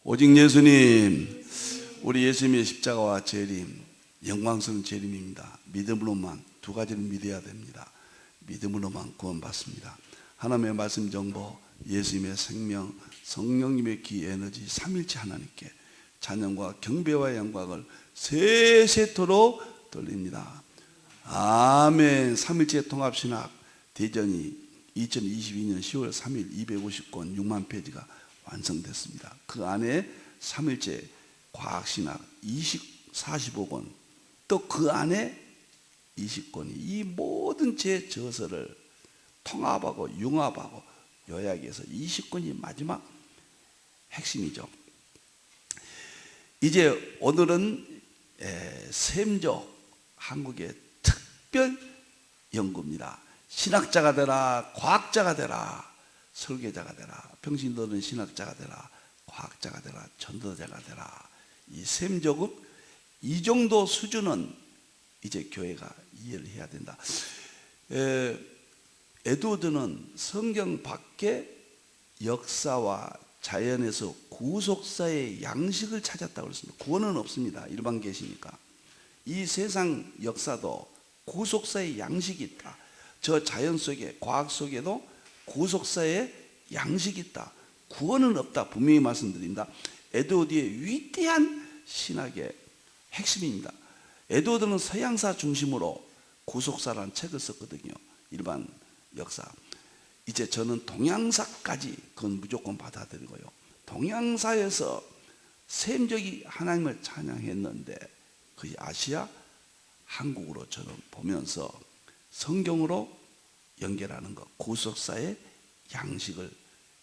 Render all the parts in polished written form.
오직 예수님, 우리 예수님의 십자가와 재림, 영광스러운 재림입니다. 믿음으로만, 두 가지를 믿어야 됩니다. 믿음으로만 구원받습니다. 하나님의 말씀 정보, 예수님의 생명, 성령님의 기 에너지, 삼일체 하나님께 찬양과 경배와 영광을 세세토록 돌립니다. 아멘. 삼일체 통합신학 대전이 2022년 10월 3일 250권 6만 페이지가 완성됐습니다. 그 안에 삼일체 과학신학 45권, 또 그 안에 20권이 이 모든 제 저서를 통합하고 융합하고 요약해서 20권이 마지막 핵심이죠. 이제 오늘은 샘족 한국의 특별 연구입니다. 신학자가 되라, 과학자가 되라, 설계자가 되라. 평신도는 신학자가 되라, 과학자가 되라, 전도자가 되라. 이 샘족은 이 정도 수준은 이제 교회가 이해를 해야 된다. 에드워드는 성경 밖에 역사와 자연에서 구속사의 양식을 찾았다고 그랬습니다. 구원은 없습니다. 일반 계시니까. 이 세상 역사도 구속사의 양식이 있다. 저 자연 속에, 과학 속에도 구속사의 양식이 있다. 구원은 없다. 분명히 말씀드립니다. 에드워드의 위대한 신학의 핵심입니다. 에드워드는 서양사 중심으로 구속사라는 책을 썼거든요. 일반 역사. 이제 저는 동양사까지 그건 무조건 받아들이고요. 동양사에서 샘족이 하나님을 찬양했는데 그게 아시아, 한국으로 저는 보면서 성경으로 연결하는 것, 구속사의 양식을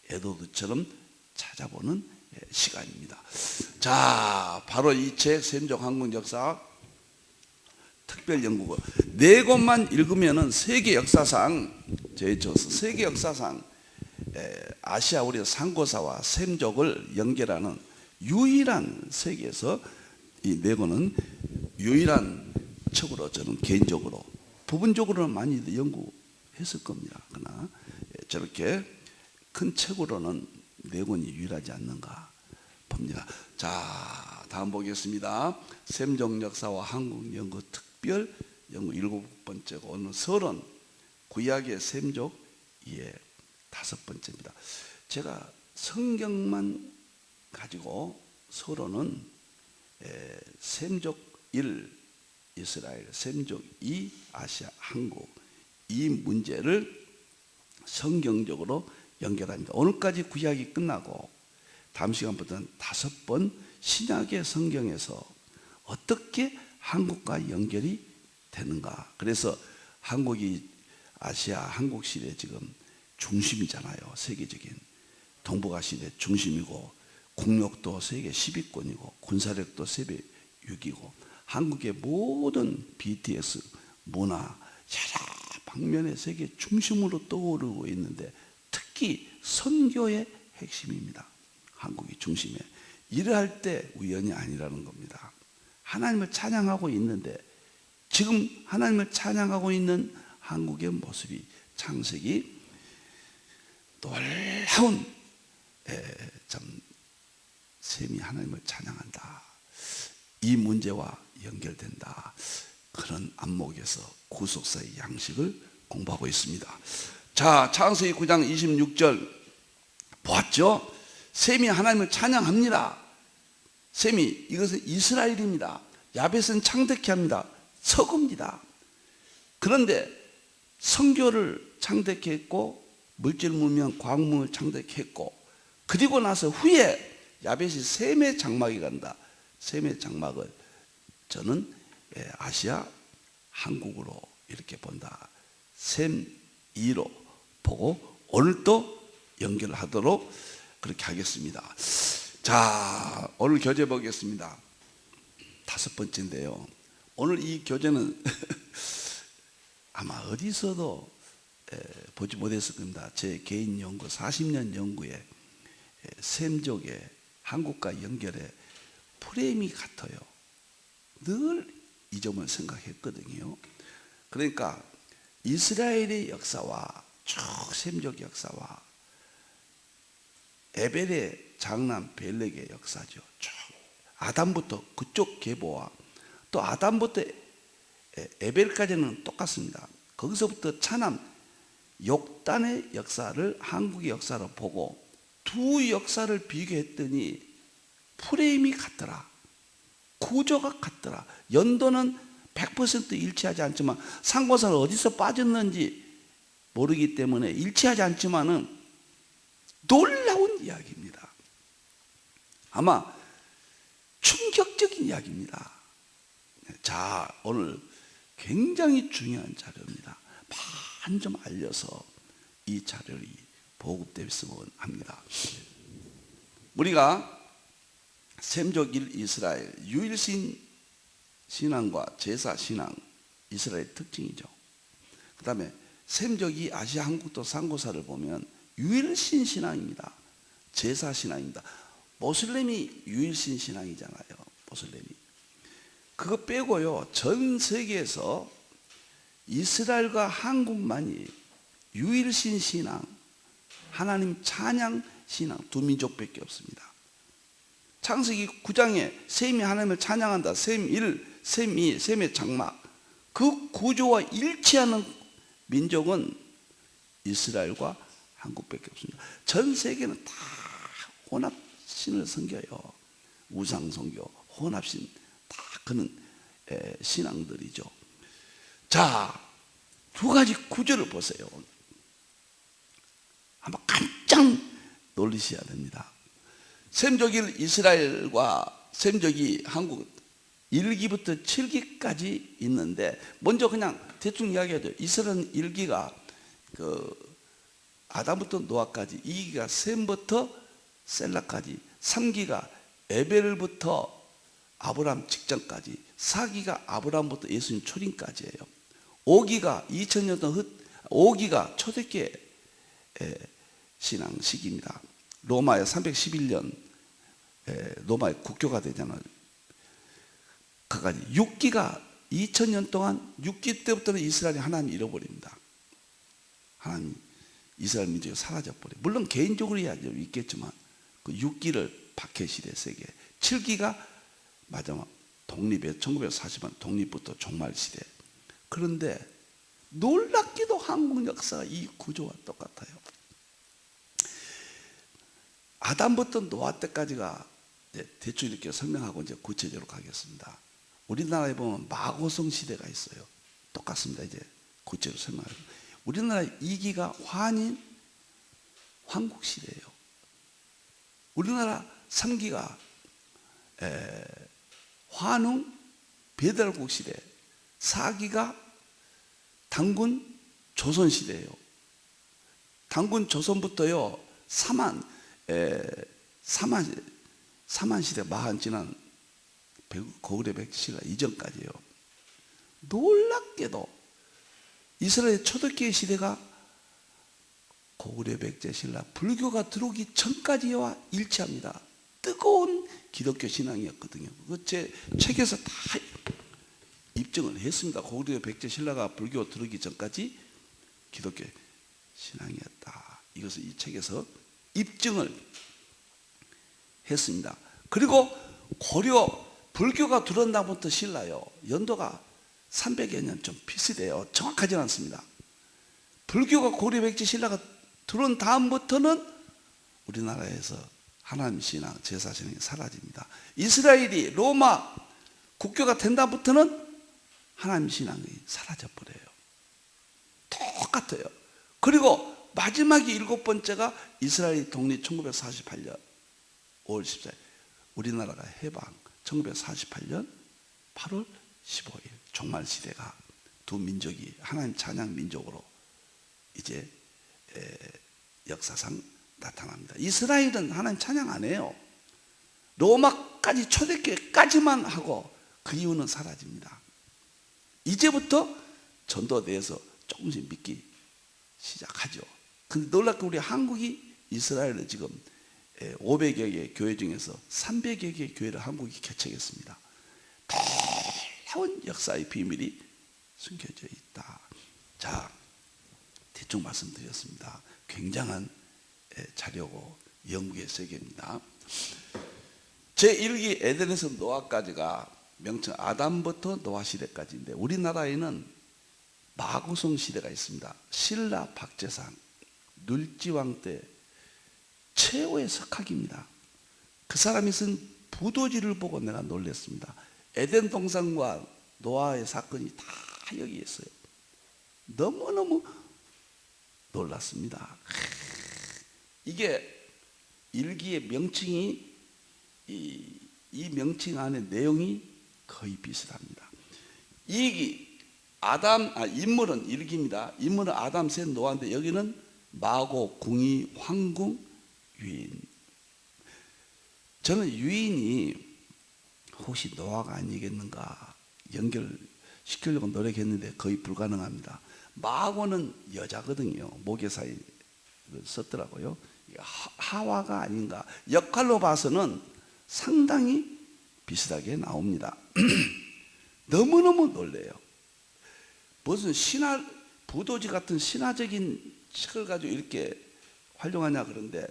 에드워드처럼 찾아보는 시간입니다. 자, 바로 이 책 샘족 한국 역사 특별 연구고 네 권만 읽으면은 세계 역사상 세계 역사상 아시아 우리 상고사와 샘족을 연결하는 유일한 세계에서 이 네 권은 유일한 책으로 저는 개인적으로 부분적으로는 많이 연구했을 겁니다. 그러나 저렇게 큰 책으로는 네 권이 유일하지 않는가 봅니다. 자, 다음 보겠습니다. 샘족 역사와 한국 연구 특별 연구 7번째고 오늘 설은 구약의 샘족 예 5번째입니다. 제가 성경만 가지고 서론은 샘족 1 이스라엘, 샘족 2 아시아, 한국 이 문제를 성경적으로 연결합니다. 오늘까지 구약이 끝나고 다음 시간부터는 5번 신약의 성경에서 어떻게 한국과 연결이 되는가. 그래서 한국이 아시아 한국 시대 지금 중심이잖아요. 세계적인 동북아 시대 중심이고 국력도 세계 10위권이고 군사력도 세계 6위고 한국의 모든 BTS 문화 여러 방면의 세계 중심으로 떠오르고 있는데 특히 선교의 핵심입니다. 한국이 중심에. 일을 할 때 우연이 아니라는 겁니다. 하나님을 찬양하고 있는데 지금 하나님을 찬양하고 있는 한국의 모습이 창세기 놀라운 참 셈이 하나님을 찬양한다. 이 문제와 연결된다. 그런 안목에서 구속사의 양식을 공부하고 있습니다. 자, 창세기 9장 26절 보았죠? 셈이 하나님을 찬양합니다. 셈이 이것은 이스라엘입니다. 야벳은 창대케 합니다. 서구입니다. 그런데 성교를 창대케 했고 물질 문명 과학문을 창대케 했고 그리고 나서 후에 야벳이 셈의 장막이 간다. 셈의 장막을 저는 아시아 한국으로 이렇게 본다. 셈 2로 보고 오늘 또 연결을 하도록 그렇게 하겠습니다. 자, 오늘 교재 보겠습니다. 5번째인데요. 오늘 이 교재는 아마 어디서도 보지 못했을 겁니다. 제 개인 연구 40년 연구에 샘족의 한국과 연결의 프레임이 같아요. 늘 이 점을 생각했거든요. 그러니까 이스라엘의 역사와 쭉 샘족 역사와 에벨의 장남 벨렉의 역사죠. 쭉 아담부터 그쪽 계보와 또 아담부터 에벨까지는 똑같습니다. 거기서부터 차남 욕단의 역사를 한국의 역사로 보고 두 역사를 비교했더니 프레임이 같더라. 구조가 같더라. 연도는 100% 일치하지 않지만 상고사는 어디서 빠졌는지 모르기 때문에 일치하지 않지만은 놀라운 이야기입니다. 아마 충격적인 이야기입니다. 자, 오늘 굉장히 중요한 자료입니다. 많이 좀 알려서 이 자료를 보급됐으면 합니다. 우리가 셈족일 이스라엘 유일신 신앙과 제사 신앙 이스라엘 특징이죠. 그 다음에 셈족이 아시아 한국도 상고사를 보면 유일신 신앙입니다. 제사 신앙입니다. 모슬렘이 유일신 신앙이잖아요. 모슬렘이. 그거 빼고요, 전 세계에서 이스라엘과 한국만이 유일신 신앙, 하나님 찬양 신앙 두 민족밖에 없습니다. 창세기 9장에 셈이 하나님을 찬양한다. 셈 1, 셈 2, 셈의 장막. 그 구조와 일치하는 민족은 이스라엘과 한국밖에 없습니다. 전 세계는 다 혼합신을 섬겨요. 우상성교, 혼합신 다 그런 신앙들이죠. 자, 두 가지 구조를 보세요. 아마 깜짝 놀라셔야 됩니다. 셈족일 이스라엘과 셈족이 한국 1기부터 7기까지 있는데 먼저 그냥 대충 이야기하죠. 이스라엘 1기가 그 아담부터 노아까지, 2기가 셈부터 셀라까지, 3기가 에벨부터 아브라함 직전까지, 4기가 아브라함부터 예수님 초림까지예요. 5기가 2000년 전 5기가 초대교회 신앙 시기입니다. 로마에 311년 로마에 국교가 되잖아요. 그까지 6기가 2000년 동안 6기 때부터는 이스라엘이 하나님 잃어버립니다. 하나님 이스라엘 민족이 사라져버려. 물론 개인적으로 있겠지만 그 6기를 박해시대 세계, 7기가 마지막 독립에 1940년 독립부터 종말시대. 그런데 놀랍게도 한국 역사가 이 구조와 똑같아요. 아담부터 노아 때까지가 대충 이렇게 설명하고 이제 구체적으로 가겠습니다. 우리나라에 보면 마고성 시대가 있어요. 똑같습니다. 이제 구체적으로 설명하겠습니다. 우리나라 2기가 환인 황국 시대예요. 우리나라 3기가 환웅 배달국 시대, 4기가 단군 조선 시대예요. 단군 조선부터요 사만 시대 마한 지난 고구려 백제신라 이전까지요. 놀랍게도 이스라엘 초대교회 시대가 고구려 백제신라 불교가 들어오기 전까지와 일치합니다. 뜨거운 기독교 신앙이었거든요. 그 제 책에서 다 입증을 했습니다. 고구려 백제신라가 불교 들어오기 전까지 기독교 신앙이었다. 이것을 이 책에서 입증을 했습니다. 그리고 고려 불교가 들어온 다음부터 신라요. 연도가 300여 년 좀 비슷해요. 정확하지는 않습니다. 불교가 고려 백제 신라가 들어온 다음부터는 우리나라에서 하나님 신앙, 제사 신앙이 사라집니다. 이스라엘이 로마 국교가 된 다음부터는 하나님 신앙이 사라져 버려요. 똑같아요. 그리고 마지막이 7번째가 이스라엘이 독립 1948년 5월 14일 우리나라가 해방 1948년 8월 15일 종말시대가 두 민족이 하나님 찬양 민족으로 이제 역사상 나타납니다. 이스라엘은 하나님 찬양 안 해요. 로마까지 초대교회까지만 하고 그 이후는 사라집니다. 이제부터 전도대에서 조금씩 믿기 시작하죠. 근데 놀랍게 우리 한국이 이스라엘을 지금 500여 개의 교회 중에서 300여 개의 교회를 한국이 개척했습니다. 놀라운 역사의 비밀이 숨겨져 있다. 자, 대충 말씀드렸습니다. 굉장한 자료고 영국의 세계입니다. 제1기 에덴에서 노아까지가 명칭 아담부터 노아 시대까지인데, 우리나라에는 마고성 시대가 있습니다. 신라 박재상 눌지왕 때 최후의 석학입니다. 그 사람이 쓴 부도지를 보고 내가 놀랐습니다. 에덴 동산과 노아의 사건이 다 여기에 있어요. 너무너무 놀랐습니다. 이게 일기의 명칭이 이 명칭 안에 내용이 거의 비슷합니다. 인물은 일기입니다. 인물은 아담, 셋, 노아인데 여기는 마고, 궁이, 황궁, 유인. 저는 유인이 혹시 노아가 아니겠는가 연결시키려고 노력했는데 거의 불가능합니다. 마고는 여자거든요. 모계사에 썼더라고요. 하와가 아닌가. 역할로 봐서는 상당히 비슷하게 나옵니다. 너무너무 놀래요. 무슨 부도지 같은 신화적인 책을 가지고 이렇게 활용하냐 그런데,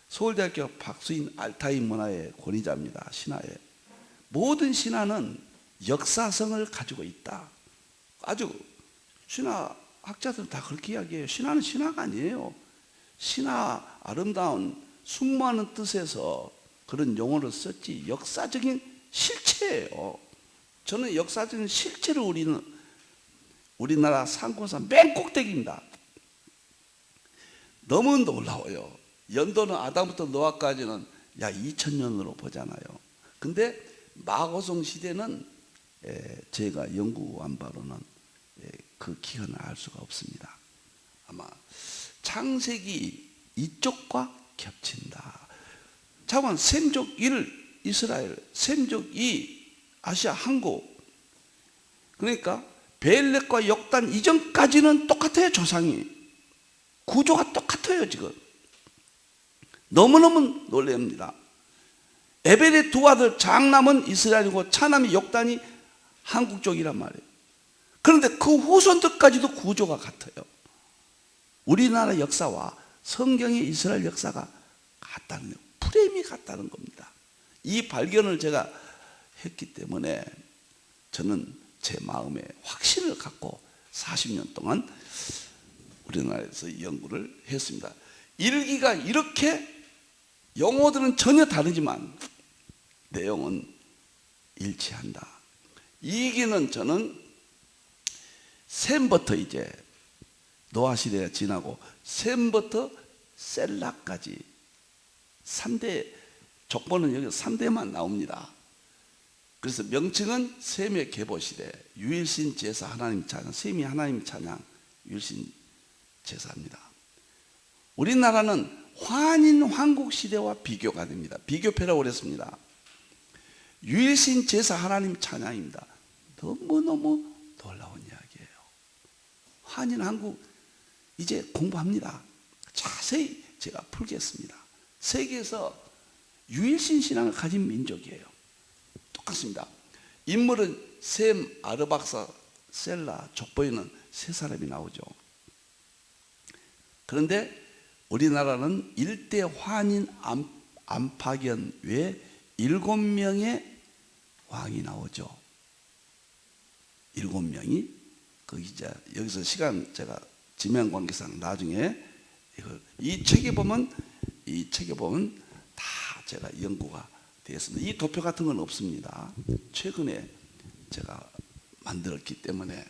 서울대학교 박수인 알타이 문화의 권위자입니다. 신화에 모든 신화는 역사성을 가지고 있다. 아주 신화학자들은 다 그렇게 이야기해요. 신화는 신화가 아니에요. 신화, 아름다운 숙모하는 뜻에서 그런 용어를 썼지 역사적인 실체예요. 저는 역사적인 실체를 우리나라 상고사 맨 꼭대기입니다. 너무 놀라워요. 연도는 아담부터 노아까지는 약 2000년으로 보잖아요. 근데 마고성 시대는 제가 연구한 바로는 그 기간을 알 수가 없습니다. 아마 창세기 이쪽과 겹친다. 자관 셈족 1 이스라엘, 셈족 2 아시아 한국. 그러니까 벨렉과 역단 이전까지는 똑같아요. 조상이 구조가 똑같아요. 지금 너무너무 놀랍니다. 에벨의 두 아들 장남은 이스라엘이고 차남이 역단이 한국 쪽이란 말이에요. 그런데 그 후손들까지도 구조가 같아요. 우리나라 역사와 성경의 이스라엘 역사가 같다는 거예요. 프레임이 같다는 겁니다. 이 발견을 제가 했기 때문에 저는 제 마음에 확신을 갖고 40년 동안 우리나라에서 연구를 했습니다. 일기가 이렇게 용어들은 전혀 다르지만 내용은 일치한다. 이기는 저는 셈부터 이제 노아 시대가 지나고 셈부터 셀라까지 3대 족보는 여기 3대만 나옵니다. 그래서 명칭은 셈의 계보시대, 유일신 제사 하나님 찬양, 셈이 하나님 찬양, 유일신 제사입니다. 우리나라는 환인 황국 시대와 비교가 됩니다. 비교표라고 그랬습니다. 유일신 제사 하나님 찬양입니다. 너무너무 놀라운 이야기예요. 환인 한국 이제 공부합니다. 자세히 제가 풀겠습니다. 세계에서 유일신 신앙을 가진 민족이에요. 똑같습니다. 인물은 셈, 아르박사, 셀라, 족보에는 세 사람이 나오죠. 그런데 우리나라는 일대 환인 안팎연 외에 7명의 왕이 나오죠. 7명이 여기서 시간 제가 지명 관계상 나중에 이 책에 보면 다 제가 연구가 되었습니다. 이 도표 같은 건 없습니다. 최근에 제가 만들었기 때문에.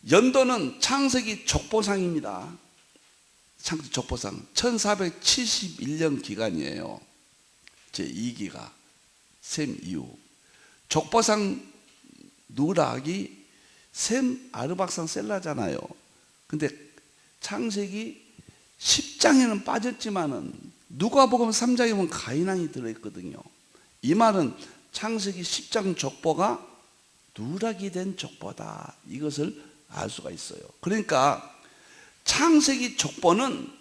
연도는 창세기 족보상입니다. 창세기 족보상 1471년 기간이에요. 제2기가 셈 이후. 족보상 누락이 셈, 아르박상, 셀라잖아요. 근데 창세기 10장에는 빠졌지만은 누가복음 3장에 보면 가인왕이 들어있거든요. 이 말은 창세기 10장 족보가 누락이 된 족보다, 이것을 알 수가 있어요. 그러니까 창세기 족보는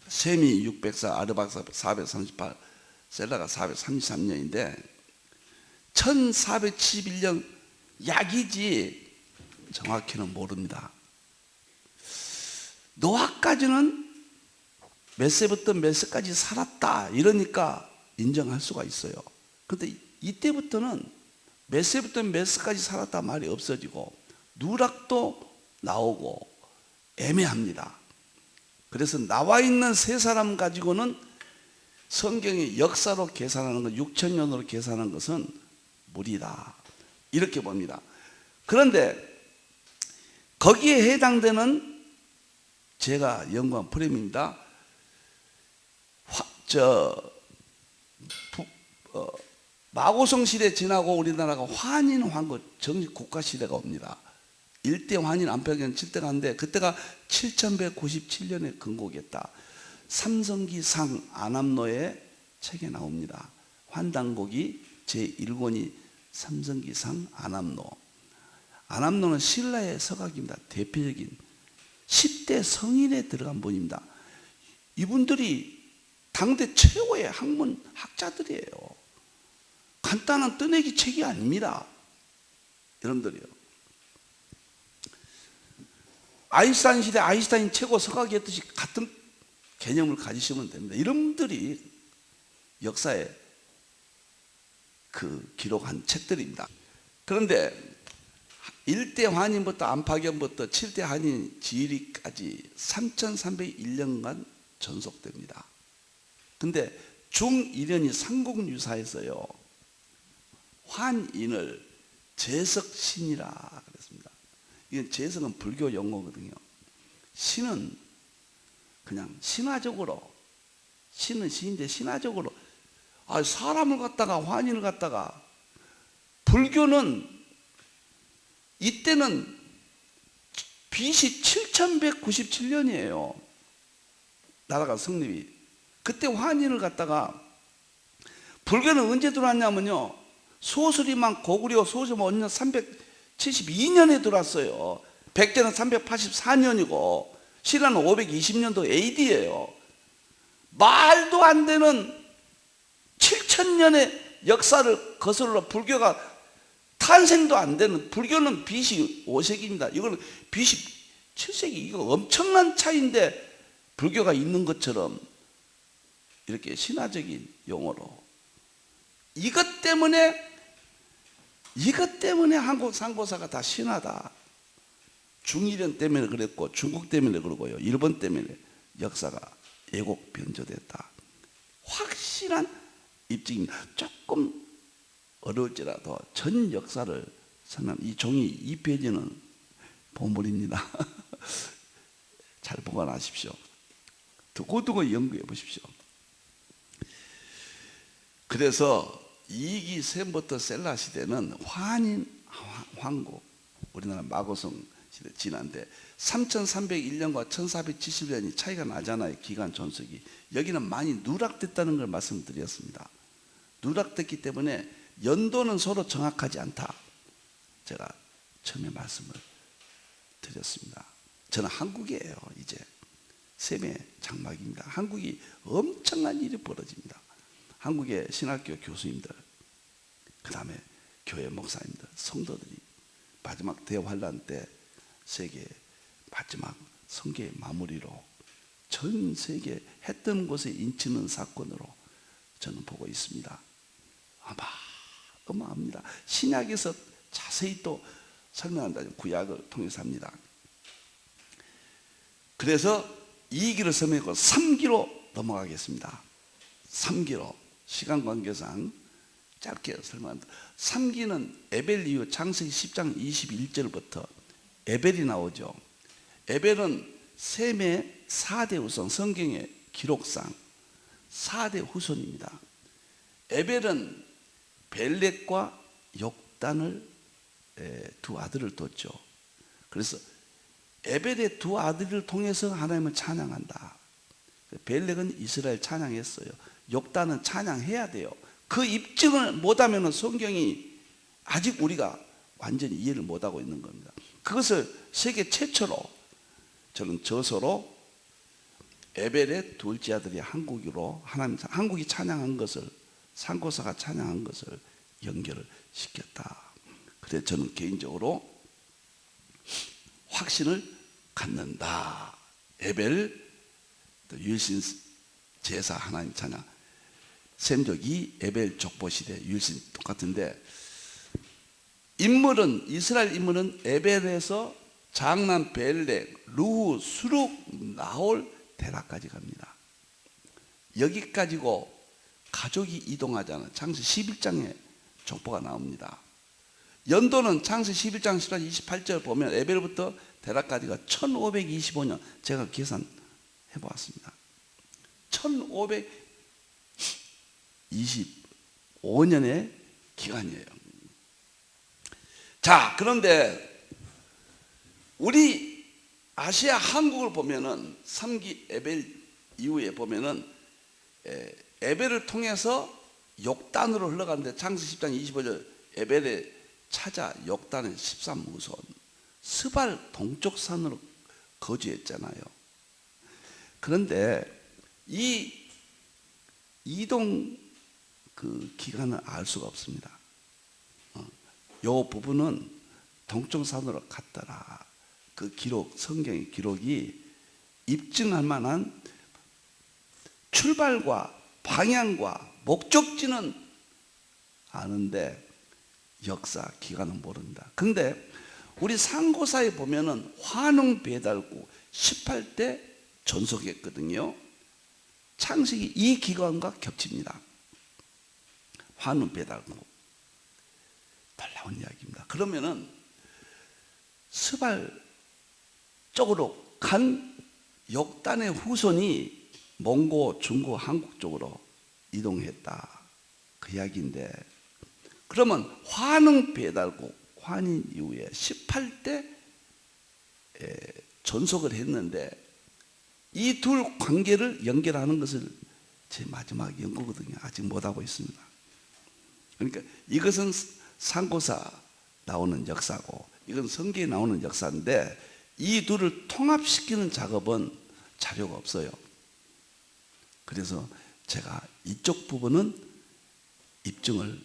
셈이 604, 아르박사 438, 셀라가 433년인데 1471년 약이지 정확히는 모릅니다. 노아까지는 몇 세부터 몇 세까지 살았다 이러니까 인정할 수가 있어요. 그런데 이때부터는 몇 세부터 몇 세까지 살았다 말이 없어지고 누락도 나오고 애매합니다. 그래서 나와 있는 세 사람 가지고는 성경의 역사로 계산하는 것, 6,000년으로 계산하는 것은 무리다 이렇게 봅니다. 그런데 거기에 해당되는 제가 연구한 프레임입니다. 마고성 시대 지나고 우리나라가 환인 황국 정식 국가 시대가 옵니다. 1대 환인 안팎에는 7대가 하는데 그때가 7197년에 건국했다. 삼성기상 안암노의 책에 나옵니다. 환단곡이 제1권이 삼성기상 안암노. 안암노는 신라의 서각입니다. 대표적인 10대 성인에 들어간 분입니다. 이분들이 당대 최고의 학문 학자들이에요. 간단한 떠내기 책이 아닙니다. 여러분들이요. 아인슈타인 시대 아인슈타인 최고 서각이었듯이 같은 개념을 가지시면 됩니다. 여러분들이 역사에 기록한 책들입니다. 그런데 1대 환인부터 안팎연부터 7대 환인 지리까지 3301년간 전속됩니다. 근데 중1년이 삼국유사에서요 환인을 제석신이라 그랬습니다. 이건 제석은 불교 용어거든요. 신은 그냥 신화적으로, 신은 신인데 신화적으로 사람을 갖다가 환인을 갖다가, 불교는 이때는 BC 7197년이에요 나라가 성립이. 그때 환인을 갖다가, 불교는 언제 들어왔냐면요 소수리만 고구려 소수리만 언년 372년에 들어왔어요. 백제는 384년이고 신라는 520년도 AD예요. 말도 안 되는 7,000년의 역사를 거슬러 불교가 탄생도 안 되는, 불교는 BC 5세기입니다. 이거는 BC 7세기. 이거 엄청난 차이인데 불교가 있는 것처럼 이렇게 신화적인 용어로 이것 때문에 한국 상고사가 다 신화다. 중일연 때문에 그랬고 중국 때문에 그러고요 일본 때문에 역사가 왜곡 변조됐다. 확실한 입증입니다. 조금 어려울지라도 전 역사를 설명. 이 종이 2페이지는 보물입니다. 잘 보관하십시오. 두고두고 연구해 보십시오. 그래서 2기 셈부터 셀라 시대는 환인 황국, 우리나라 마고성 시대 지난데 3301년과 1470년이 차이가 나잖아요. 기간 존속이. 여기는 많이 누락됐다는 걸 말씀드렸습니다. 누락됐기 때문에 연도는 서로 정확하지 않다. 제가 처음에 말씀을 드렸습니다. 저는 한국이에요. 이제 셈의 장막입니다. 한국이 엄청난 일이 벌어집니다. 한국의 신학교 교수님들, 그 다음에 교회 목사님들, 성도들이 마지막 대환란 때 세계 마지막 성계의 마무리로 전 세계 해 뜨는 곳에 인치는 사건으로 저는 보고 있습니다. 어마어마합니다. 신약에서 자세히 또 설명한다. 구약을 통해서 합니다. 그래서 2기를 설명했고 3기로 넘어가겠습니다. 3기로 시간 관계상 짧게 설명합니다. 3기는 에벨 이후 창세기 10장 21절부터 에벨이 나오죠. 에벨은 셈의 4대 후손, 성경의 기록상 4대 후손입니다. 에벨은 벨렉과 욕단을 두 아들을 뒀죠. 그래서 에벨의 두 아들을 통해서 하나님을 찬양한다. 벨렉은 이스라엘 찬양했어요. 욕단은 찬양해야 돼요. 그 입증을 못하면 성경이 아직 우리가 완전히 이해를 못하고 있는 겁니다. 그것을 세계 최초로 저는 저서로 에벨의 둘째 아들이 한국으로 한국이 찬양한 것을, 상고사가 찬양한 것을 연결을 시켰다. 그래서 저는 개인적으로 확신을 갖는다. 에벨, 유일신 제사 하나님 찬양. 셈족이 에벨 족보 시대 유일신 똑같은데, 인물은 이스라엘 인물은 에벨에서 장남 벨렉, 루후, 수룩, 나홀, 데라까지 갑니다. 여기까지고 가족이 이동하잖아요. 창세기 11장에 족보가 나옵니다. 연도는 창세기 11장 14절 28절 보면 에벨부터 데라까지가 1525년, 제가 계산해 보았습니다. 1525년의 기간이에요. 자, 그런데 우리 아시아 한국을 보면은 3기 에벨 이후에 보면은 에벨을 통해서 욕단으로 흘러가는데, 창세기 10장 25절 에벨에 찾아 욕단의 13무손 스발 동쪽 산으로 거주했잖아요. 그런데 이 이동 그 기간을 알 수가 없습니다. 요 부분은 동쪽 산으로 갔더라. 그 기록, 성경의 기록이 입증할 만한 출발과 방향과 목적지는 아는데 역사 기간은 모른다. 근데 우리 상고사에 보면은 환웅 배달구 18대 전속했거든요. 창세기 이 기간과 겹칩니다. 환웅 배달구. 놀라운 이야기입니다. 그러면은 스발 쪽으로 간 욕단의 후손이 몽고, 중고, 한국 쪽으로 이동했다. 그 이야기인데, 그러면 환웅 배달국, 환인 이후에 18대 전속을 했는데, 이 둘 관계를 연결하는 것을 제 마지막 연구거든요. 아직 못하고 있습니다. 그러니까 이것은 상고사 나오는 역사고, 이건 성경에 나오는 역사인데, 이 둘을 통합시키는 작업은 자료가 없어요. 그래서 제가 이쪽 부분은 입증을,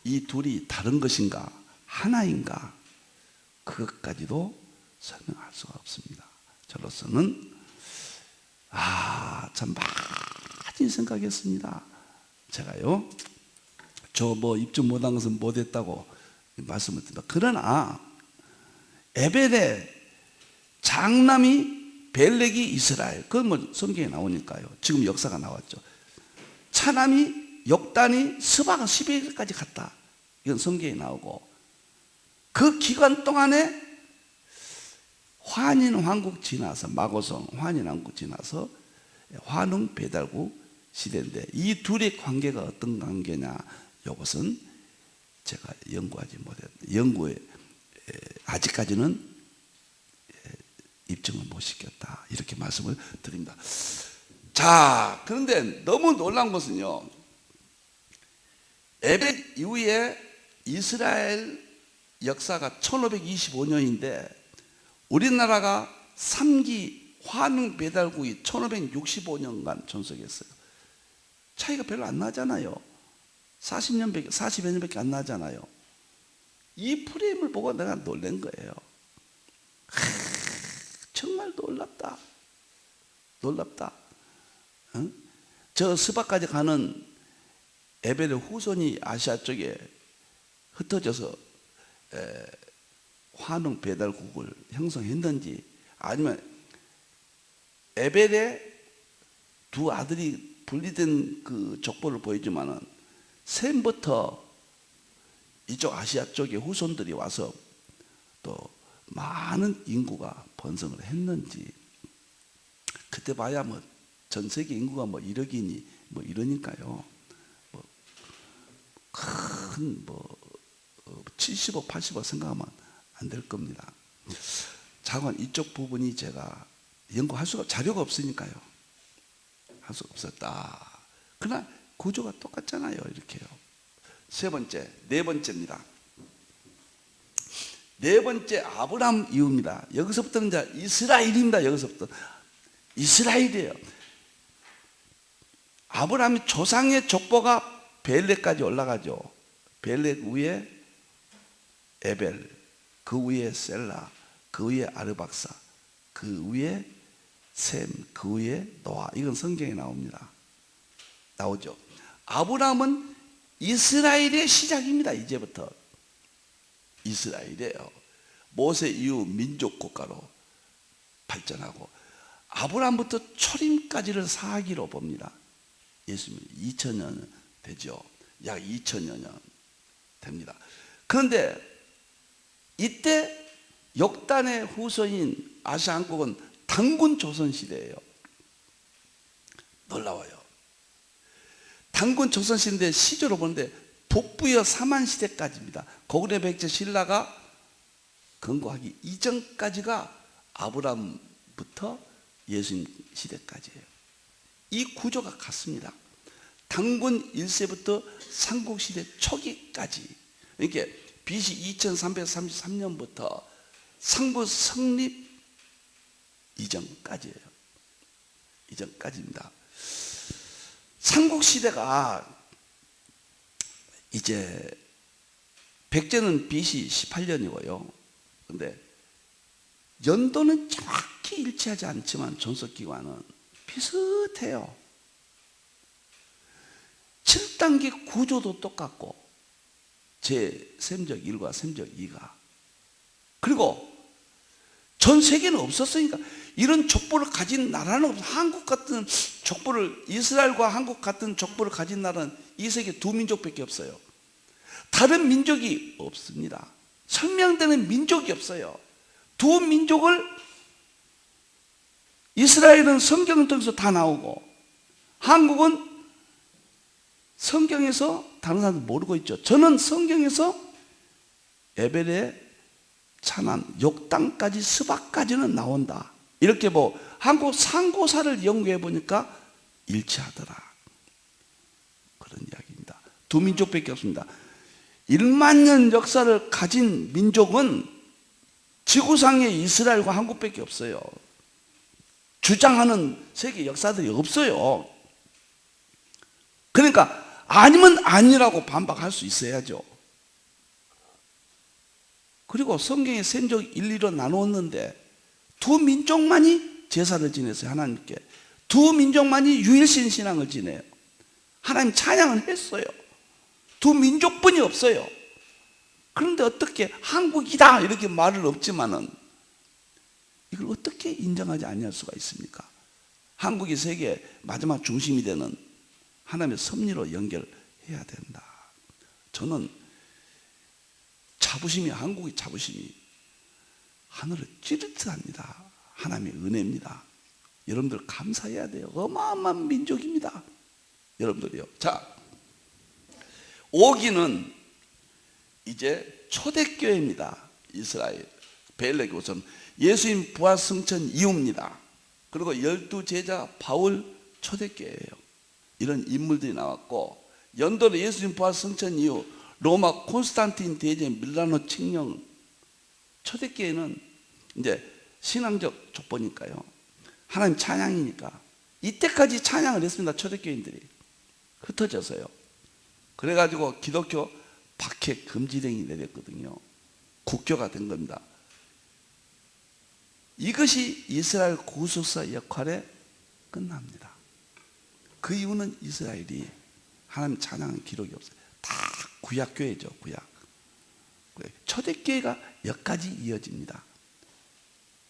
이 둘이 다른 것인가 하나인가 그것까지도 설명할 수가 없습니다. 저로서는 참 많이 생각했습니다. 제가요, 저 뭐 입증 못한 것은 못했다고 말씀을 드립니다. 그러나 에벨의 장남이 벨렉이 이스라엘, 그건 뭐 성경에 나오니까요. 지금 역사가 나왔죠. 차남이 욕단이 스바가 12일까지 갔다. 이건 성경에 나오고, 그 기간 동안에 환인 왕국 지나서, 마고성 환인 왕국 지나서 환웅 배달국 시대인데, 이 둘의 관계가 어떤 관계냐, 이것은 제가 연구하지 못했는데, 연구에 아직까지는 입증을 못 시켰다, 이렇게 말씀을 드립니다. 자, 그런데 너무 놀란 것은요, 에벨 이후에 이스라엘 역사가 1525년인데 우리나라가 3기 환웅 배달국이 1565년간 존속했어요. 차이가 별로 안 나잖아요. 40여 년밖에 안 나잖아요. 이 프레임을 보고 내가 놀란 거예요. 정말 놀랍다. 놀랍다. 응? 저 스바까지 가는 에벨의 후손이 아시아 쪽에 흩어져서 환웅 배달국을 형성했는지, 아니면 에벨의 두 아들이 분리된 그 족보를 보이지만은 셈부터 이쪽 아시아 쪽의 후손들이 와서 또 많은 인구가 번성을 했는지, 그때 봐야 뭐 전 세계 인구가 뭐 1억이니 뭐 이러니까요. 큰 70억, 80억 생각하면 안 될 겁니다. 자관 이쪽 부분이 제가 연구할 수가, 자료가 없으니까요. 할 수가 없었다. 그러나 구조가 똑같잖아요. 이렇게요. 세 번째, 네 번째입니다. 네 번째, 아브라함 이후입니다. 여기서부터는 이제 이스라엘입니다. 여기서부터 이스라엘이에요. 아브라함의 조상의 족보가 벨렉까지 올라가죠. 벨렉 위에 에벨, 그 위에 셀라, 그 위에 아르박사, 그 위에 셈, 그 위에 노아. 이건 성경에 나옵니다. 나오죠. 아브라함은 이스라엘의 시작입니다. 이제부터 이스라엘이에요. 모세 이후 민족 국가로 발전하고 아브라함부터 초림까지를 사기로 봅니다. 예수님 2000년 되죠. 약 2000년 됩니다. 그런데 이때 역단의 후손인 아시아 한국은 단군 조선시대예요. 놀라워요. 단군 조선시대 시조로 보는데 북부여 사만시대까지입니다. 고구려 백제 신라가 건국하기 이전까지가 아브라함부터 예수님 시대까지예요. 이 구조가 같습니다. 단군 1세부터 삼국시대 초기까지, 이렇게 BC 2333년부터 상부 성립 이전까지예요. 이전까지입니다. 삼국시대가 이제 백제는 BC 18년이고요. 근데 연도는 정확히 일치하지 않지만 존속기관은 비슷해요. 7단계 구조도 똑같고 제 셈적 1과 셈적 2가, 그리고 전 세계는 없었으니까 이런 족보를 가진 나라는 없어. 한국 같은 족보를, 이스라엘과 한국 같은 족보를 가진 나라는 이 세계 두 민족밖에 없어요. 다른 민족이 없습니다. 설명되는 민족이 없어요. 두 민족을, 이스라엘은 성경을 통해서 다 나오고 한국은 성경에서 다른 사람들 모르고 있죠. 저는 성경에서 에벨의 찬안, 욕당까지, 스바까지는 나온다. 이렇게 뭐 한국 상고사를 연구해 보니까 일치하더라. 그런 이야기입니다. 두 민족밖에 없습니다. 1만 년 역사를 가진 민족은 지구상에 이스라엘과 한국밖에 없어요. 주장하는 세계 역사들이 없어요. 그러니까 아니면 아니라고 반박할 수 있어야죠. 그리고 성경의 셈적 1, 2로 나누었는데 두 민족만이 제사를 지냈어요. 하나님께. 두 민족만이 유일신 신앙을 지내요. 하나님 찬양을 했어요. 두 민족뿐이 없어요. 그런데 어떻게 한국이다 이렇게 말은 없지만은 이걸 어떻게 인정하지 아니할 수가 있습니까? 한국이 세계 마지막 중심이 되는 하나님의 섭리로 연결해야 된다. 저는 자부심이, 한국의 자부심이 하늘을 찌를 듯합니다. 하나님의 은혜입니다. 여러분들 감사해야 돼요. 어마어마한 민족입니다. 여러분들이요. 자, 5기는 이제 초대교회입니다. 이스라엘 벨레 우선 예수님 부활 승천 이후입니다. 그리고 12제자 바울 초대교회예요. 이런 인물들이 나왔고, 연도로 예수님 부활 승천 이후 로마 콘스탄틴 대제 밀라노 칙령, 초대교회는 이제 신앙적 족보니까요. 하나님 찬양이니까 이때까지 찬양을 했습니다. 초대교인들이 흩어져서요. 그래가지고 기독교 박해 금지령이 내렸거든요. 국교가 된 겁니다. 이것이 이스라엘 구속사 역할에 끝납니다. 그 이유는 이스라엘이 하나님 찬양한 기록이 없어요. 다 구약교회죠. 구약. 초대교회가 여기까지 이어집니다.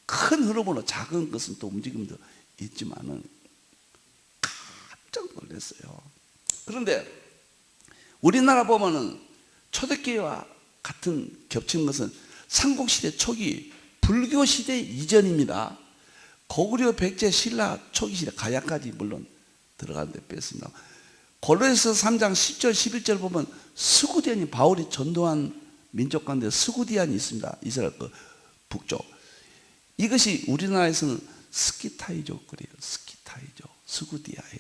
큰 흐름으로 작은 것은 또 움직임도 있지만은 깜짝 놀랐어요. 그런데 우리나라 보면은 초대교회와 같은 겹친 것은 삼국시대 초기 불교시대 이전입니다. 고구려 백제 신라 초기시대 가야까지 물론 들어가는데 뺐습니다. 고린도서 3장 10절 11절 보면 스구디안이, 바울이 전도한 민족 가운데 스구디안이 있습니다. 이스라엘 그 북쪽. 이것이 우리나라에서는 스키타이족 그래요. 스키타이족, 스구디아인.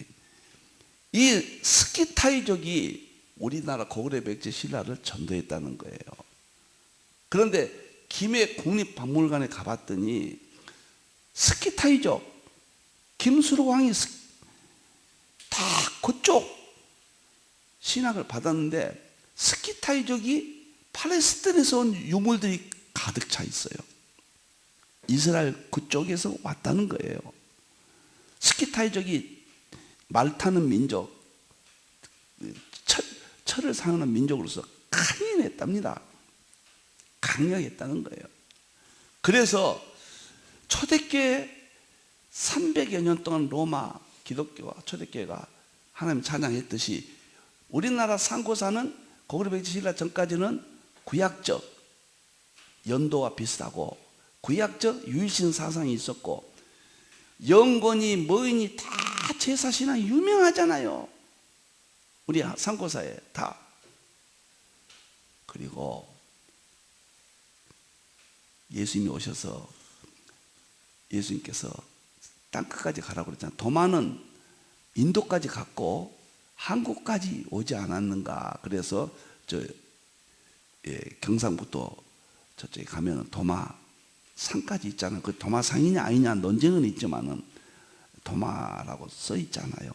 이 스키타이족이 우리나라 고구려 백제 신라를 전도했다는 거예요. 그런데 김해 국립박물관에 가봤더니 스키타이족, 김수로 왕이 다 그쪽 신학을 받았는데 스키타이족이 팔레스틴에서 온 유물들이 가득 차 있어요. 이스라엘 그쪽에서 왔다는 거예요. 스키타이족이 말 타는 민족, 철을 사용하는 민족으로서 강인했답니다. 강력했다는 거예요. 그래서 초대교회 300여 년 동안 로마 기독교와 초대교회가 하나님 찬양했듯이 우리나라 상고사는 고구려 신라 전까지는 구약적 연도와 비슷하고 구약적 유일신 사상이 있었고 영권이 뭐이니 다 제사신앙 유명하잖아요. 우리 상고사에 다. 그리고 예수님이 오셔서 예수님께서 땅끝까지 가라고 그랬잖아요. 도마는 인도까지 갔고 한국까지 오지 않았는가. 그래서 경상북도 저쪽에 가면 도마산까지 있잖아요. 그 도마산이냐 아니냐 논쟁은 있지만은 도마라고 써 있잖아요.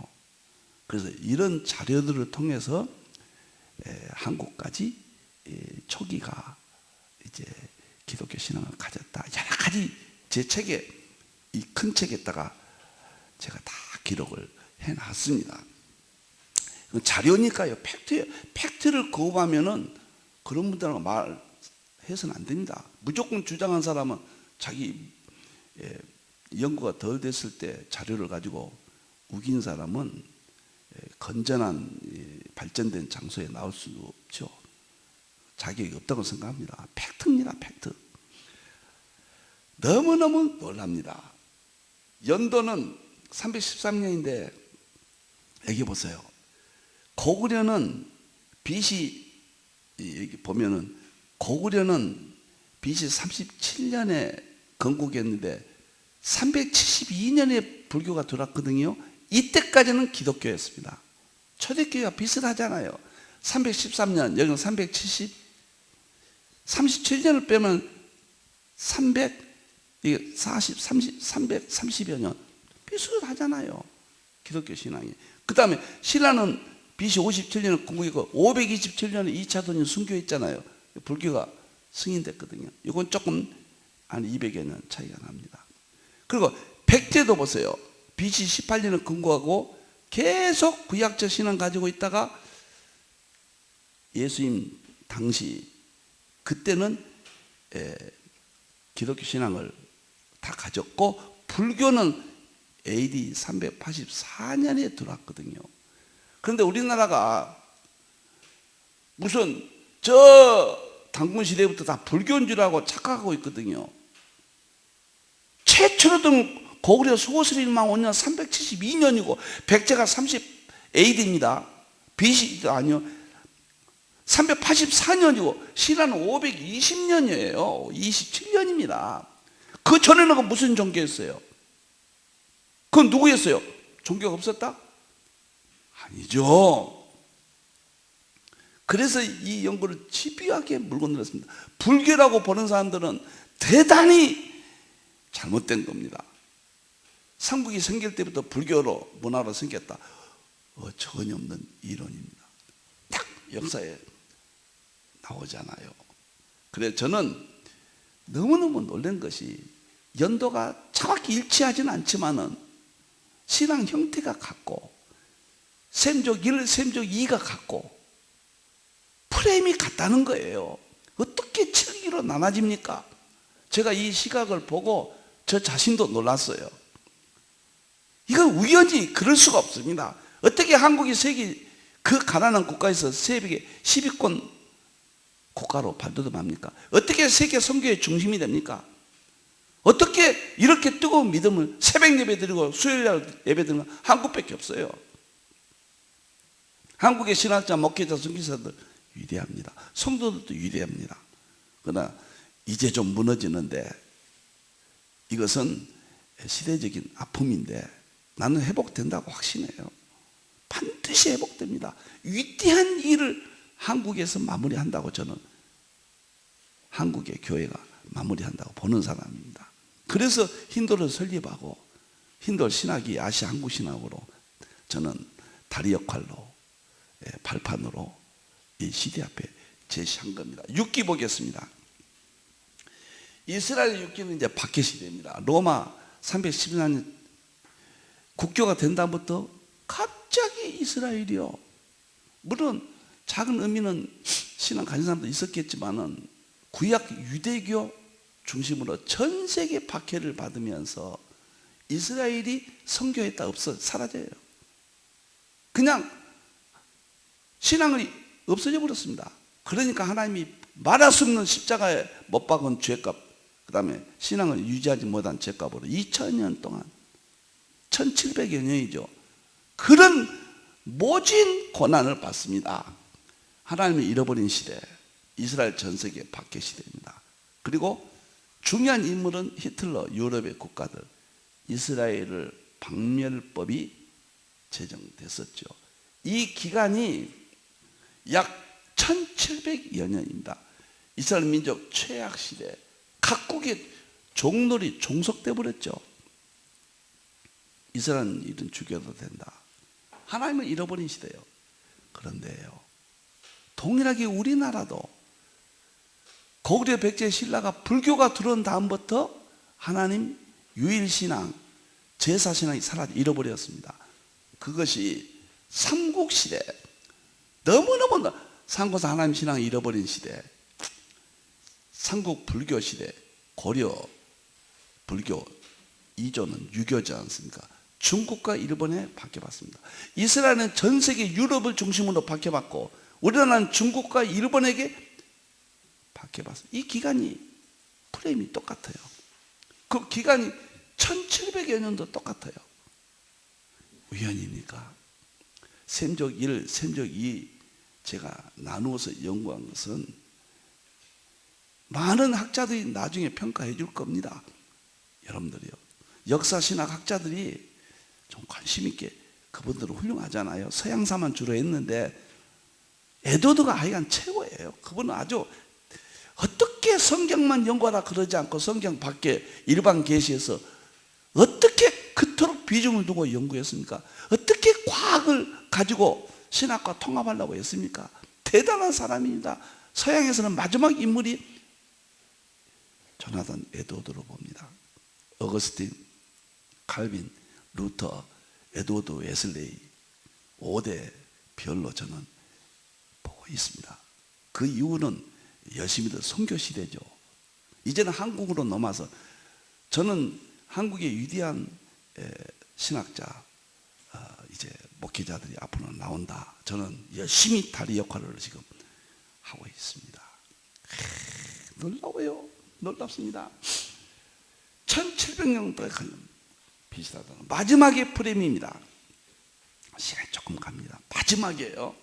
그래서 이런 자료들을 통해서 한국까지 초기가 이제 기독교 신앙을 가졌다. 여러 가지 제 책에 이 큰 책에다가 제가 다 기록을 해놨습니다. 자료니까요. 팩트예요. 팩트를 거부하면은 그런 분들하고 말해서는 안 됩니다. 무조건 주장한 사람은 자기 연구가 덜 됐을 때 자료를 가지고 우긴 사람은 건전한 발전된 장소에 나올 수 없죠. 자격이 없다고 생각합니다. 팩트입니다. 팩트. 너무너무 놀랍니다. 연도는 313년인데 여기 보세요. 고구려는 BC 여기 보면은 고구려는 BC 37년에 건국했는데 372년에 불교가 들어왔거든요. 이때까지는 기독교였습니다. 초대교회와 비슷하잖아요. 313년, 여기는 37년을 빼면 330여 년 비슷하잖아요. 기독교 신앙이. 그 다음에 신라는 BC 57년에 건국했고 527년에 2차 도전 순교했잖아요. 불교가 승인됐거든요. 이건 조금 한 200여 년 차이가 납니다. 그리고 백제도 보세요. BC 18년에 건국하고 계속 구약적 신앙 가지고 있다가 예수님 당시 그때는 기독교 신앙을 다 가졌고 불교는 AD 384년에 들어왔거든요. 그런데 우리나라가 무슨 저 당군 시대부터 다 불교인 줄 알고 착각하고 있거든요. 최초로 든 고구려 소슬일망 5년 372년이고 백제가 30 AD입니다. BC도 아니요. 384년이고 신라는 520년이에요. 27년입니다. 그 전에는 무슨 종교였어요? 그건 누구였어요? 종교가 없었다? 아니죠. 그래서 이 연구를 집요하게 물고 늘었습니다. 불교라고 보는 사람들은 대단히 잘못된 겁니다. 삼국이 생길 때부터 불교로 문화로 생겼다. 어처구니 없는 이론입니다. 딱 역사에 나오잖아요. 그래서 저는 너무너무 놀란 것이 연도가 정확히 일치하지는 않지만은 신앙 형태가 같고 셈족 1, 셈족 2가 같고 프레임이 같다는 거예요. 어떻게 7기로 나눠집니까? 제가 이 시각을 보고 저 자신도 놀랐어요. 이건 우연히 그럴 수가 없습니다. 어떻게 한국이 세계 그 가난한 국가에서 세계 10위권 국가로 발돋움합니까? 어떻게 세계 선교의 중심이 됩니까? 어떻게 이렇게 뜨거운 믿음을 새벽 예배 드리고 수요일 예배 드리는 한국밖에 없어요. 한국의 신학자, 목회자, 선교사들 위대합니다. 성도들도 위대합니다. 그러나 이제 좀 무너지는데 이것은 시대적인 아픔인데 나는 회복된다고 확신해요. 반드시 회복됩니다. 위대한 일을 한국에서 마무리한다고 저는 한국의 교회가 마무리한다고 보는 사람입니다. 그래서 힌두를 설립하고 힌두 신학이 아시아 한국 신학으로 저는 다리 역할로 발판으로 이 시대 앞에 제시한 겁니다. 6기 보겠습니다. 이스라엘 6기는 이제 박해 시대입니다. 로마 314년 국교가 된 다음부터 갑자기 이스라엘이요. 물론 작은 의미는 신앙 가진 사람도 있었겠지만은 구약 유대교 중심으로 전 세계 박해를 받으면서 이스라엘이 선교했다 없어 사라져요. 그냥 신앙이 없어져 버렸습니다. 그러니까 하나님이 말할 수 없는 십자가에 못 박은 죄값, 그 다음에 신앙을 유지하지 못한 죄값으로 2000년 동안 1700여 년이죠. 그런 모진 고난을 받습니다. 하나님을 잃어버린 시대, 이스라엘 전세계 박해 시대입니다. 그리고 중요한 인물은 히틀러, 유럽의 국가들, 이스라엘을 박멸법이 제정됐었죠. 이 기간이 약 1700여 년입니다. 이스라엘 민족 최악 시대, 각국의 종놀이 종속돼 버렸죠. 이스라엘은 일은 죽여도 된다. 하나님을 잃어버린 시대예요. 그런데요, 동일하게 우리나라도 고구려 백제 신라가 불교가 들어온 다음부터 하나님 유일신앙, 제사신앙이 사라져 잃어버렸습니다. 그것이 삼국시대, 너무너무 삼국에서 하나님 신앙을 잃어버린 시대, 삼국 불교 시대, 고려 불교 이조는 유교지 않습니까? 중국과 일본에 박해받습니다. 이스라엘은 전 세계 유럽을 중심으로 박해받고 우리나라는 중국과 일본에게 박해받습니다. 이 기간이 프레임이 똑같아요. 그 기간이 1700여 년도 똑같아요. 우연입니까? 셈족 1, 셈족 2 제가 나누어서 연구한 것은 많은 학자들이 나중에 평가해 줄 겁니다. 여러분들이요, 역사신학 학자들이 좀 관심 있게, 그분들은 훌륭하잖아요. 서양사만 주로 했는데 에드워드가 하여간 최고예요. 그분은 아주 어떻게 성경만 연구하라 그러지 않고 성경 밖에 일반 계시에서 어떻게 그토록 비중을 두고 연구했습니까? 어떻게 과학을 가지고 신학과 통합하려고 했습니까? 대단한 사람입니다. 서양에서는 마지막 인물이 조나단 에드워드로 봅니다. 어거스틴, 칼빈, 루터, 에드워드 웨슬레이 5대 별로 저는 보고 있습니다. 그 이유는 열심히들 선교 시대죠. 이제는 한국으로 넘어서 저는 한국의 위대한 신학자, 이제 목회자들이 앞으로 나온다. 저는 열심히 다리 역할을 지금 하고 있습니다. 놀라워요. 놀랍습니다. 1700년도에 걸린 비슷하다는 마지막의 프레임입니다. 시간이 조금 갑니다. 마지막이에요.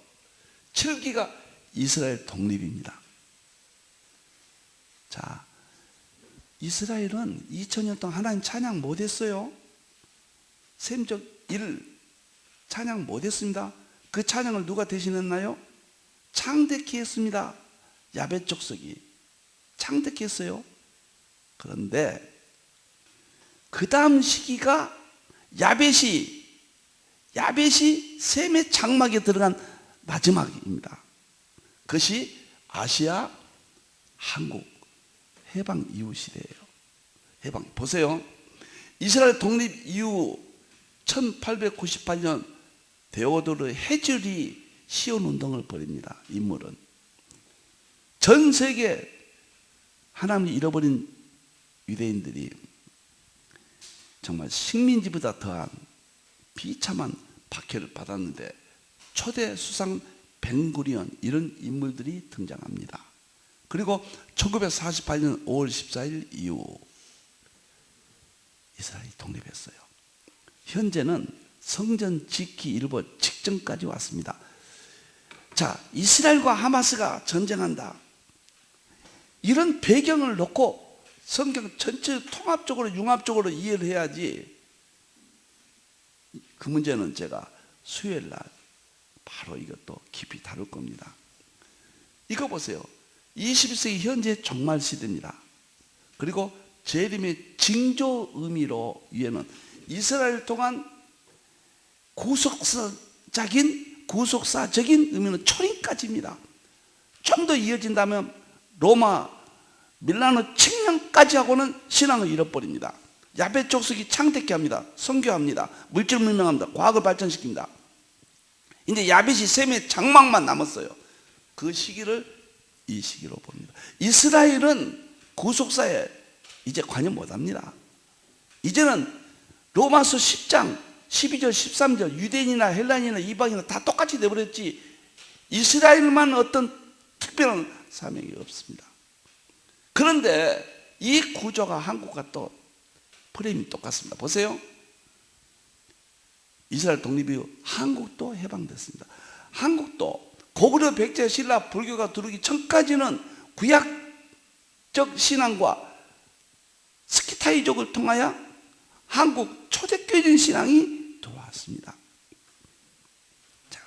7기가 이스라엘 독립입니다. 자, 이스라엘은 2000년 동안 하나님 찬양 못했어요. 셈적 1 찬양 못했습니다. 그 찬양을 누가 대신했나요? 창대케 했습니다. 야벳 족속이 창대케 했어요. 그런데 그 다음 시기가 야벳이 셈의 장막에 들어간 마지막입니다. 그것이 아시아 한국 해방 이후 시대예요. 해방 보세요. 이스라엘 독립 이후 1898년 데오도르 헤즐이 시온운동을 벌입니다. 인물은 전 세계 하나님을 잃어버린 유대인들이 정말 식민지보다 더한 비참한 박해를 받았는데 초대 수상 벤구리온 이런 인물들이 등장합니다. 그리고 1948년 5월 14일 이후 이스라엘이 독립했어요. 현재는 성전 짓기 일보 직전까지 왔습니다. 자, 이스라엘과 하마스가 전쟁한다. 이런 배경을 놓고 성경 전체 통합적으로 융합적으로 이해를 해야지. 그 문제는 제가 수요일 날 바로 이것도 깊이 다룰 겁니다. 이거 보세요. 21세기 현재 종말 시대입니다. 그리고 재림의 징조 의미로 위에는 이스라엘 동안 구속사적인 의미는 초림까지입니다. 좀 더 이어진다면 로마 밀라노 칙령까지 하고는 신앙을 잃어버립니다. 야벳 족속이 창대케 합니다. 선교합니다. 물질 문명합니다. 과학을 발전시킵니다. 이제 야벳이 셈의 장막만 남았어요. 그 시기를 이 시기로 봅니다. 이스라엘은 구속사에 이제 관여 못합니다. 이제는 로마서 10장 12절 13절 유대인이나 헬라인이나 이방인이나 다 똑같이 되어버렸지 이스라엘만 어떤 특별한 사명이 없습니다. 그런데 이 구조가 한국과 또 프레임이 똑같습니다. 보세요. 이스라엘 독립 이후 한국도 해방됐습니다. 한국도 고구려 백제 신라 불교가 들어오기 전까지는 구약적 신앙과 스키타이족을 통하여 한국 초대교회적인 신앙이 들어왔습니다. 자,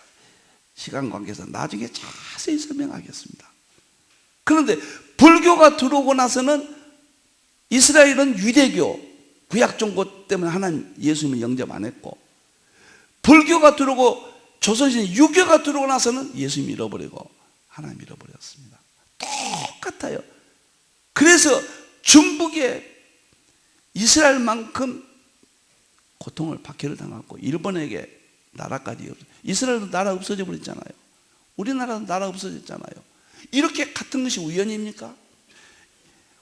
시간 관계에서 나중에 자세히 설명하겠습니다. 그런데 불교가 들어오고 나서는 이스라엘은 유대교, 구약종교 때문에 하나님 예수님을 영접 안 했고, 불교가 들어오고 조선시대 유교가 들어오고 나서는 예수님 잃어버리고 하나님 잃어버렸습니다. 똑같아요. 그래서 중국에 이스라엘만큼 고통을 박해를 당하고 일본에게 나라까지, 이스라엘도 나라 없어져 버렸잖아요. 우리나라도 나라 없어졌잖아요. 이렇게 같은 것이 우연입니까?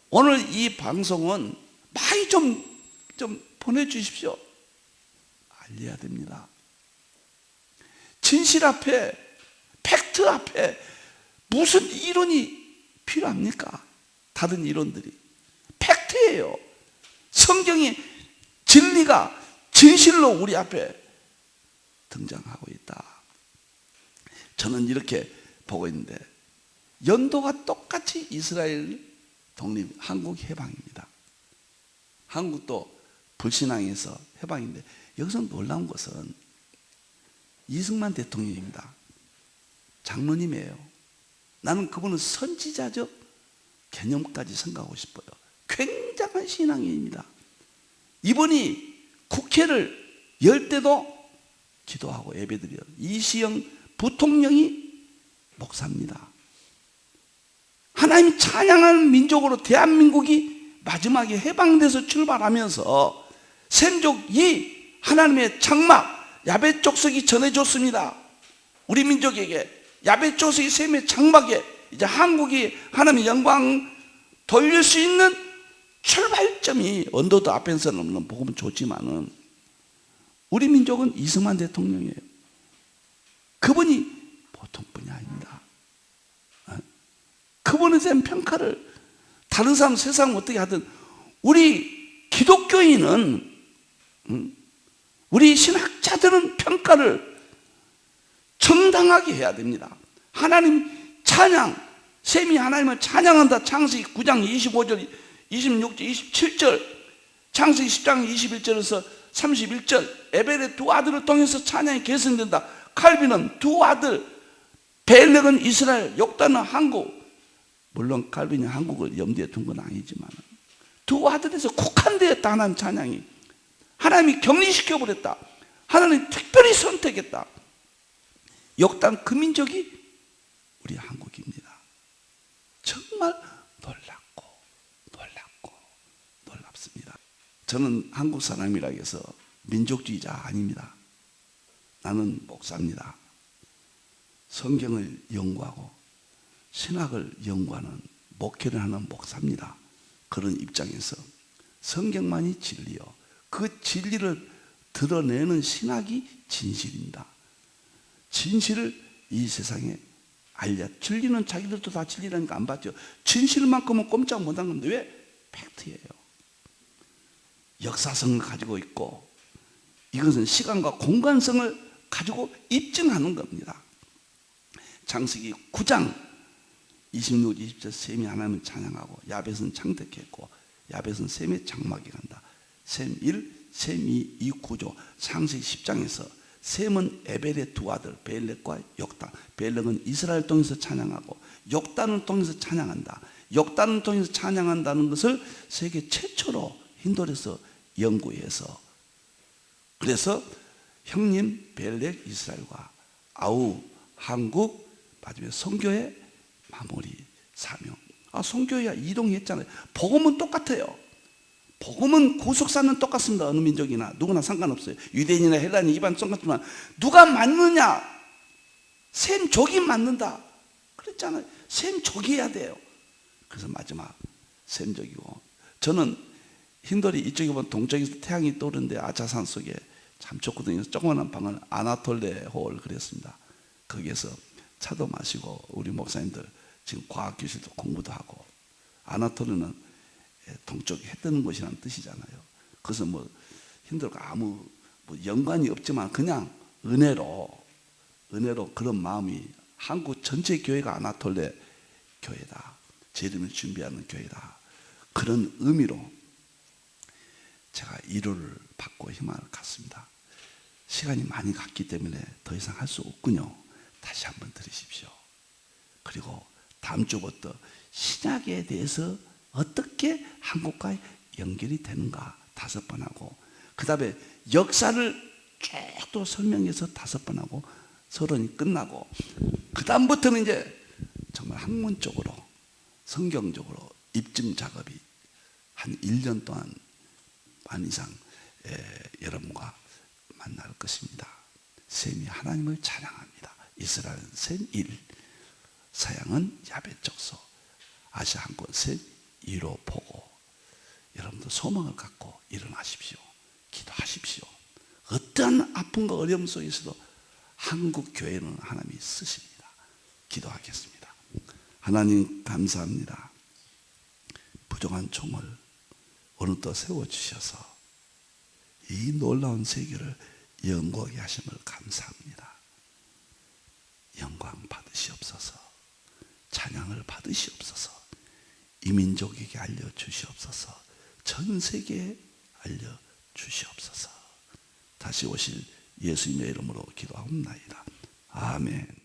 오늘 이 방송은 많이 좀 보내주십시오. 알려야 됩니다. 진실 앞에, 팩트 앞에 무슨 이론이 필요합니까? 다른 이론들이 팩트예요. 성경이 진리가 진실로 우리 앞에 등장하고 있다. 저는 이렇게 보고 있는데, 연도가 똑같이 이스라엘 독립, 한국 해방입니다. 한국도 불신앙에서 해방인데, 여기서 놀라운 것은 이승만 대통령입니다. 장로님이에요. 나는 그분은 선지자적 개념까지 생각하고 싶어요. 굉장한 신앙인입니다. 이분이 국회를 열 때도 기도하고 예배드려요. 이시영 부통령이 목사입니다. 하나님 찬양하는 민족으로 대한민국이 마지막에 해방돼서 출발하면서 샘족이 하나님의 장막 야벳 족속이 전해줬습니다. 우리 민족에게 야벳 족속이 샘의 장막에 이제 한국이 하나님의 영광 돌릴 수 있는 출발점이, 언도도 앞에서는 없는 복음은 좋지만은 우리 민족은 이승만 대통령이에요. 그분이 보통 분이 아닙니다. 그분에 대한 평가를 다른 사람, 세상 어떻게 하든 우리 기독교인은, 우리 신학자들은 평가를 정당하게 해야 됩니다. 하나님 찬양, 셈이 하나님을 찬양한다. 창세기 9장 25절, 26절, 27절, 창세기 10장 21절에서 31절, 에벨의 두 아들을 통해서 찬양이 개선된다. 칼빈은 두 아들, 벨렉은 이스라엘, 욕단은 한국. 물론 칼빈이 한국을 염두에 둔 건 아니지만 두 아들에서 국한되었다. 하나님 찬양이 하나님이 격리시켜버렸다. 하나님이 특별히 선택했다. 욕단 그 민족이 우리 한국입니다. 정말 놀랍습니다. 저는 한국 사람이라 해서 민족주의자 아닙니다. 나는 목사입니다. 성경을 연구하고 신학을 연구하는 목회를 하는 목사입니다. 그런 입장에서 성경만이 진리요, 그 진리를 드러내는 신학이 진실입니다. 진실을 이 세상에 알려. 진리는 자기들도 다 진리라니까 안 받죠. 진실만큼은 꼼짝 못한 건데 왜? 팩트예요. 역사성을 가지고 있고, 이것은 시간과 공간성을 가지고 입증하는 겁니다. 창세기 9장 26, 20절 셈이 하나님을 찬양하고 야벳은 창택했고 야벳은 셈의 장막에 간다. 셈 1, 셈 2, 이 구조. 창세기 10장에서 셈은 에벨의 두 아들 벨렉과 욕단, 벨렉은 이스라엘 통해서 찬양하고 욕단을 통해서 찬양한다. 욕단을 통해서 찬양한다는 것을 세계 최초로 힌돌에서 연구해서, 그래서 형님 벨렉 이스라엘과 아우 한국, 마지막에 선교의 마무리 사명. 선교회가 이동했잖아요. 복음은 똑같아요. 복음은 구속사는 똑같습니다. 어느 민족이나 누구나 상관없어요. 유대인이나 헬라인, 이방 똑같지만 누가 맞느냐? 셈족이 맞는다. 그랬잖아요. 샘족이어야 돼요. 그래서 마지막 샘족이고, 저는 힌돌이 이쪽에 보면 동쪽에서 태양이 떠오르는데 아차산 속에 참 좋거든요. 조그마한 방을 아나톨레 홀 그랬습니다. 거기에서 차도 마시고 우리 목사님들 지금 과학교실도 공부도 하고, 아나톨레는 동쪽 해 뜨는 곳이라는 뜻이잖아요. 그래서 뭐 힌돌과 아무 뭐 연관이 없지만 그냥 은혜로 그런 마음이, 한국 전체 교회가 아나톨레 교회다, 재림을 준비하는 교회다, 그런 의미로 제가 위로를 받고 희망을 갖습니다. 시간이 많이 갔기 때문에 더 이상 할 수 없군요. 다시 한번 들으십시오. 그리고 다음 주부터 신약에 대해서 어떻게 한국과 연결이 되는가 5번 하고, 그 다음에 역사를 쭉 또 설명해서 5번 하고 서론이 끝나고, 그 다음부터는 이제 정말 학문적으로 성경적으로 입증 작업이 한 1년 동안 반 이상 여러분과 만날 것입니다. 셈이 하나님을 찬양합니다. 이스라엘은 셈 1, 서양은 야벳족소, 아시아 한권 셈 2로 보고, 여러분도 소망을 갖고 일어나십시오. 기도하십시오. 어떠한 아픔과 어려움 속에서도 한국 교회는 하나님이 쓰십니다. 기도하겠습니다. 하나님 감사합니다. 부족한 종을 오늘도 세워주셔서 이 놀라운 세계를 연구하게 하심을 감사합니다. 영광 받으시옵소서. 찬양을 받으시옵소서. 이민족에게 알려주시옵소서. 전 세계에 알려주시옵소서. 다시 오실 예수님의 이름으로 기도하옵나이다. 아멘.